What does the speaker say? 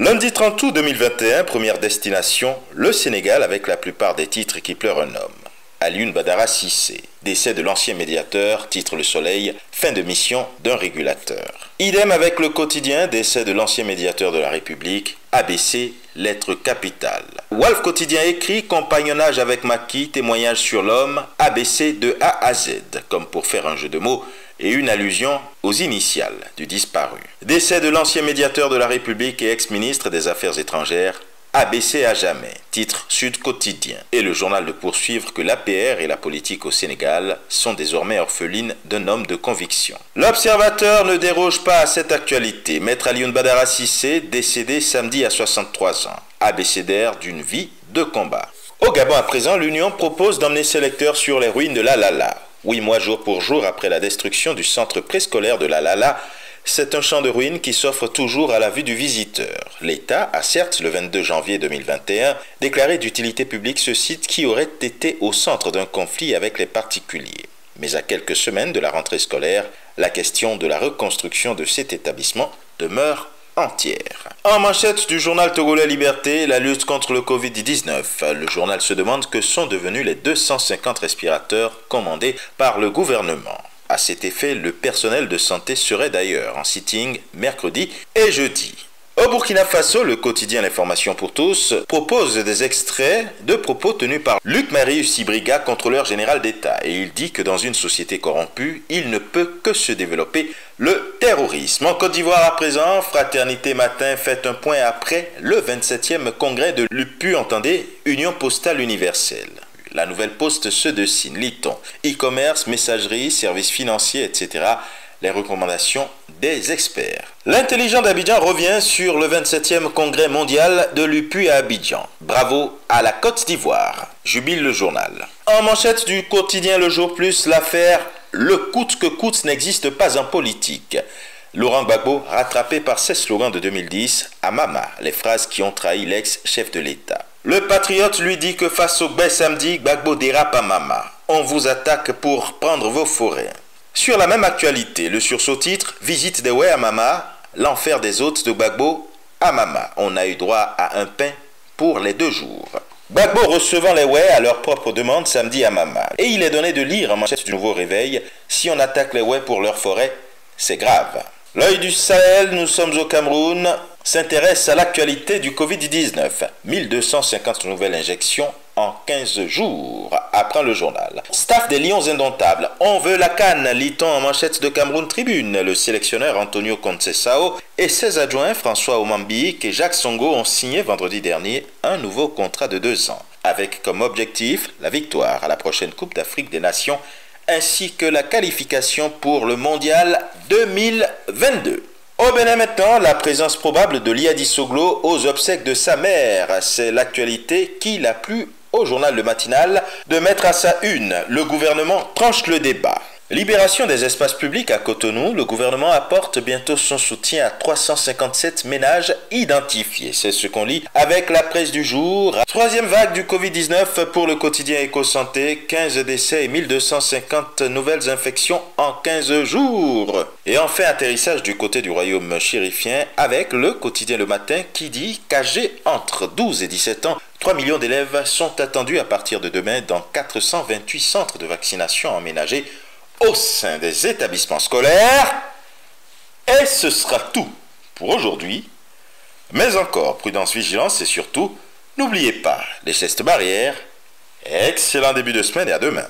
Lundi 30 août 2021, première destination, le Sénégal avec la plupart des titres qui pleurent un homme. Alioune Badara Cissé, décès de l'ancien médiateur, titre Le Soleil, fin de mission d'un régulateur. Idem avec le quotidien, décès de l'ancien médiateur de la République, ABC, lettre capitale. Walf Quotidien écrit compagnonnage avec Macky, témoignage sur l'homme, ABC de A à Z, comme pour faire un jeu de mots, et une allusion aux initiales du disparu. Décès de l'ancien médiateur de la République et ex-ministre des Affaires étrangères, ABC à jamais, titre Sud Quotidien, et le journal de poursuivre que l'APR et la politique au Sénégal sont désormais orphelines d'un homme de conviction. L'Observateur ne déroge pas à cette actualité. Maître Alioune Badara Cissé, décédé samedi à 63 ans, abécédaire d'une vie de combat. Au Gabon à présent, l'Union propose d'emmener ses lecteurs sur les ruines de l'Alala. 8 mois jour pour jour après la destruction du centre préscolaire de l'Alala, c'est un champ de ruines qui s'offre toujours à la vue du visiteur. L'État a certes, le 22 janvier 2021, déclaré d'utilité publique ce site qui aurait été au centre d'un conflit avec les particuliers. Mais à quelques semaines de la rentrée scolaire, la question de la reconstruction de cet établissement demeure entière. En manchette du journal togolais Liberté, la lutte contre le Covid-19. Le journal se demande que sont devenus les 250 respirateurs commandés par le gouvernement. À cet effet, le personnel de santé serait d'ailleurs en sitting mercredi et jeudi. Au Burkina Faso, le quotidien L'Information pour tous propose des extraits de propos tenus par Luc-Marie Sibriga, contrôleur général d'État. Et il dit que dans une société corrompue, il ne peut que se développer le terrorisme. En Côte d'Ivoire à présent, Fraternité Matin fait un point après le 27e congrès de l'UPU, entendez, Union Postale Universelle. La nouvelle poste se dessine, lit-on. E-commerce, messagerie, services financiers, etc. Les recommandations des experts. L'intelligent d'Abidjan revient sur le 27e congrès mondial de l'UPU à Abidjan. Bravo à la Côte d'Ivoire, jubile le journal. En manchette du quotidien Le Jour Plus, l'affaire « Le coûte que coûte n'existe pas en politique ». Laurent Gbagbo, rattrapé par ses slogans de 2010, à Mama, les phrases qui ont trahi l'ex-chef de l'État. Le patriote lui dit que face au Gbé samedi, Gbagbo dérape à Mama. On vous attaque pour prendre vos forêts. Sur la même actualité, le sursaut titre « Visite des Wé à Mama, l'enfer des hôtes de Gbagbo à Mama ». On a eu droit à un pain pour les 2 jours. Gbagbo recevant les Wé à leur propre demande samedi à Mama. Et il est donné de lire en manchette du Nouveau Réveil « Si on attaque les Wé pour leur forêt, c'est grave ». L'œil du Sahel, nous sommes au Cameroun, s'intéresse à l'actualité du Covid-19. 1250 nouvelles injections en 15 jours, apprend le journal. Staff des Lions indomptables, on veut la CAN, lit-on en manchette de Cameroun Tribune. Le sélectionneur Antonio Conceição et ses adjoints François Omambique et Jacques Songo ont signé vendredi dernier un nouveau contrat de 2 ans, avec comme objectif la victoire à la prochaine Coupe d'Afrique des Nations ainsi que la qualification pour le Mondial 2022. Au Bénin maintenant, la présence probable de Liadi Soglo aux obsèques de sa mère. C'est l'actualité qui l'a plu au journal Le Matinal de mettre à sa une. Le gouvernement tranche le débat. Libération des espaces publics à Cotonou, le gouvernement apporte bientôt son soutien à 357 ménages identifiés. C'est ce qu'on lit avec la presse du jour. 3e vague du Covid-19 pour le quotidien Éco-Santé, 15 décès et 1250 nouvelles infections en 15 jours. Et enfin, atterrissage du côté du royaume chérifien avec le quotidien Le Matin qui dit qu'âgés entre 12 et 17 ans, 3 millions d'élèves sont attendus à partir de demain dans 428 centres de vaccination aménagés au sein des établissements scolaires. Et ce sera tout pour aujourd'hui. Mais encore, prudence, vigilance et surtout, n'oubliez pas les gestes barrières. Excellent début de semaine et à demain.